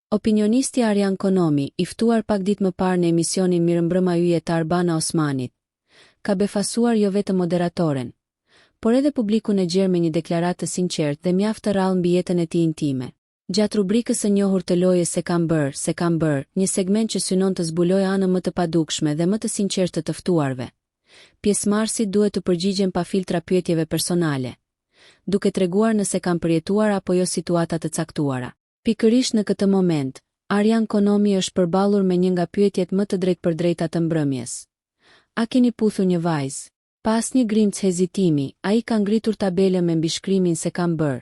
Opinionisti Arjan Konomi, i ftuar pak ditë më parë në emisionin Mirëmbrëma yje të Arbana Osmanit, ka befasuar jo vetëm moderatoren, por edhe publikun e gjerë me një deklaratë të sinqertë dhe mjaft të rrallë mbi jetën e tij intime. Gjatë rubrikës së njohur të lojës Se kam bërë, një segment që synon të zbulojë anën më të padukshme dhe më të sinqertë të ftuarve, pjesëmarrësit duhet të përgjigjen pa filtra pyetjeve personale, duke treguar nëse kanë përjetuar apo jo situata të caktuara. Pikërisht në këtë moment, Arjan Konomi është përballur me një nga pyetjet më të drejtpërdrejta të mbrëmjes. A keni puthur një vajzë? Pas një grimcë hezitimi, ai ka ngritur tabelën me mbishkrimin Se kam bërë,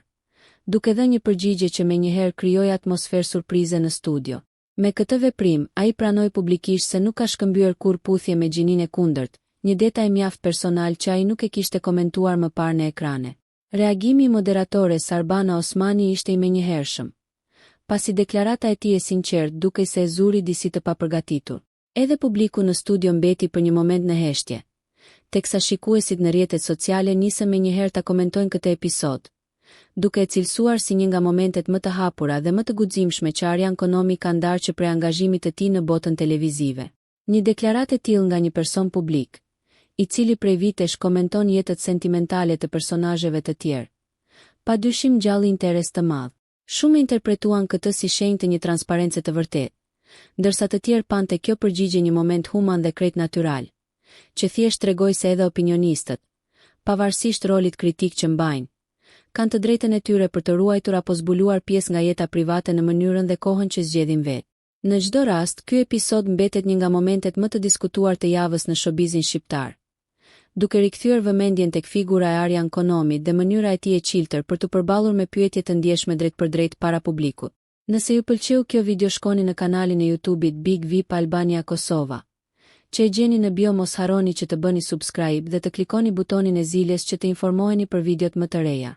duke dhënë një përgjigje që menjëherë krijoi atmosferë surprize në studio. Me këtë veprim, ai pranoi publikisht se nuk ka shkëmbyer kur puthje me gjininë e kundërt, një detaj mjaft personal që ai nuk e kishte komentuar më parë në ekrane. Reagimi i moderatores Arbana Osmani ishte i menjëhershëm, pasi deklarata e tij e sinqertë dukej se e zuri disi të papërgatitur. Edhe publiku në studio mbeti për një moment në heshtje, teksa shikuesit në rrjetet sociale nisën menjëherë ta komentojnë këtë episod, duke e cilësuar si një nga momentet më të hapura dhe më të guximshme që Arjan Konomi ka ndarë që prej angazhimit të tij në botën televizive. Një deklaratë e tillë nga një person publik, i cili prej vitesh komenton jetët sentimentale të personazheve të tjerë, padyshim gjalli interes të madh. Shumë interpretuan këtë si shenjë të një transparence të vërtetë, ndërsa të tjerë pante kjo përgjigje një moment human dhe krejt natyral, që thjesht tregoi se edhe opinionistët, pavarësisht rolit kritik që mbajnë, kanë të drejtën e tyre për të ruajtur apo zbuluar pjesë nga jeta private në mënyrën dhe kohën që zgjedhin vetë. Në çdo rast, ky episod mbetet një nga momentet më të diskutuar të javës në showbizin shqiptar, duke rikthyer vëmendjen tek figura e Arjan Konomit dhe mënyra e tij e qiltër për të përballur me pyetje të ndjeshme drejt për drejt para publikut. Nëse ju pëlqeu kjo video, shkoni në kanalin e YouTube-it Big VIP Albania Kosova, që e gjeni në bio. Mos harroni që të bëni subscribe dhe të klikoni butonin e zilës që të informoheni për videot më të reja.